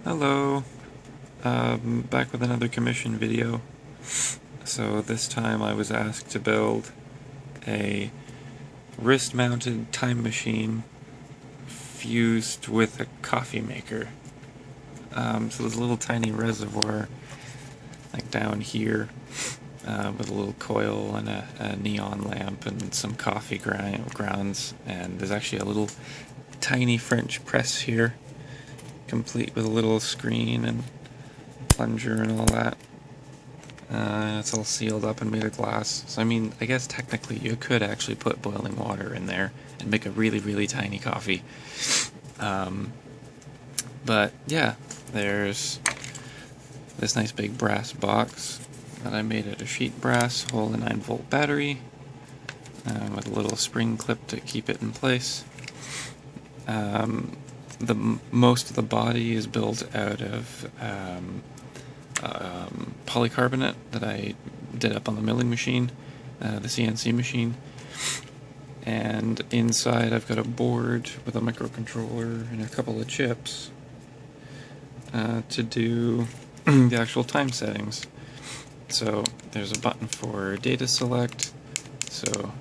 Hello, back with another commission video. So this time I was asked to build a wrist-mounted time machine fused with a coffee maker. So there's a little tiny reservoir like down here with a little coil and a neon lamp and some coffee grounds, and there's actually a little tiny French press here, complete with a little screen and plunger and all that. It's all sealed up and made of glass. So I mean, I guess technically you could actually put boiling water in there and make a really, really tiny coffee. But yeah, there's this nice big brass box that I made out of sheet brass, whole 9-volt battery, with a little spring clip to keep it in place. Most of the body is built out of polycarbonate that I did up on the milling machine, the CNC machine. And inside I've got a board with a microcontroller and a couple of chips to do the actual time settings. So there's a button for data select, so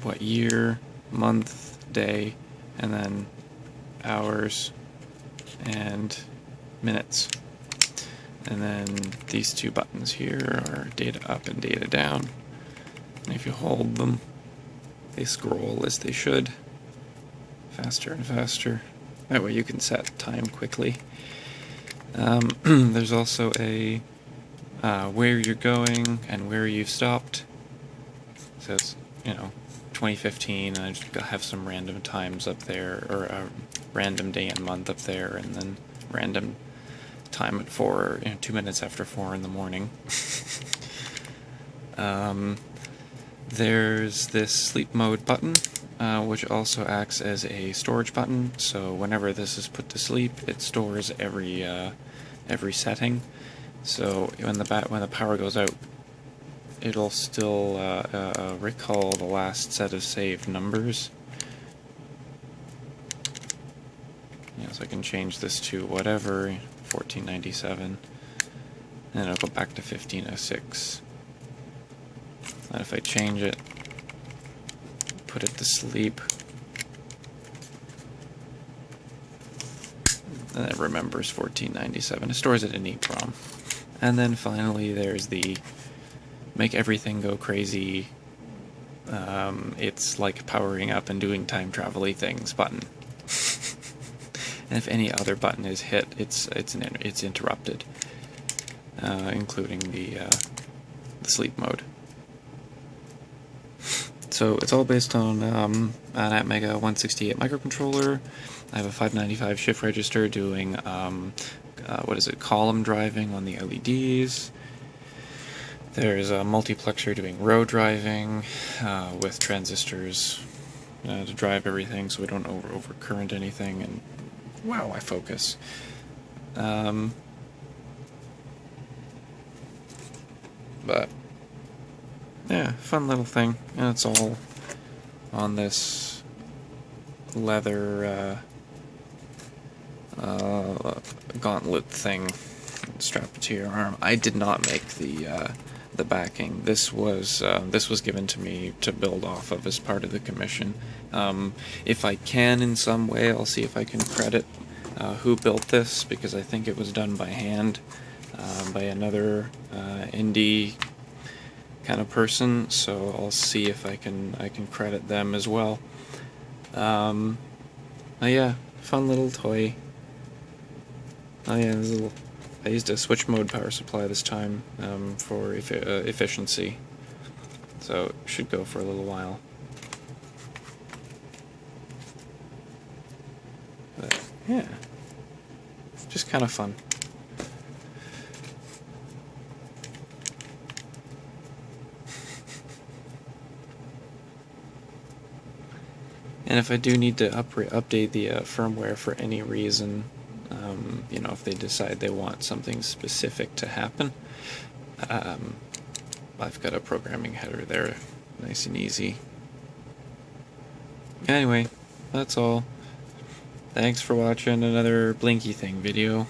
what year, month, day, and then hours and minutes. And then these two buttons here are data up and data down. And if you hold them, they scroll as they should, faster and faster. That way you can set time quickly. There's also a where you're going and where you've stopped. So it's, 2015, and I just have some random times up there, or a random day and month up there, and then random time at 2 minutes after 4 in the morning. There's this sleep mode button, which also acts as a storage button, so whenever this is put to sleep, it stores every setting. So when the power goes out, it'll still recall the last set of saved numbers. So I can change this to whatever, 1497, and it'll go back to 1506. And if I change it, put it to sleep, and it remembers 1497. It stores it in EEPROM. And then finally there's the make everything go crazy, it's like powering up and doing time travel-y things button. And if any other button is hit, it's interrupted, including the sleep mode. So it's all based on an Atmega 168 microcontroller. I have a 595 shift register doing column driving on the LEDs. There's a multiplexer doing row driving with transistors to drive everything so we don't overcurrent anything. And wow, I focus. But yeah, fun little thing, and it's all on this leather gauntlet thing strapped to your arm. I did not make the backing. This was given to me to build off of as part of the commission. If I can in some way, I'll see if I can credit who built this, because I think it was done by hand by another indie kind of person. So I'll see if I can credit them as well. Yeah, fun little toy. Oh yeah, there's a little. I used a switch mode power supply this time for efficiency, so it should go for a little while. But yeah, just kind of fun. And if I do need to update the firmware for any reason, if they decide they want something specific to happen, I've got a programming header there, nice and easy. Anyway, that's all. Thanks for watching another Blinky Thing video.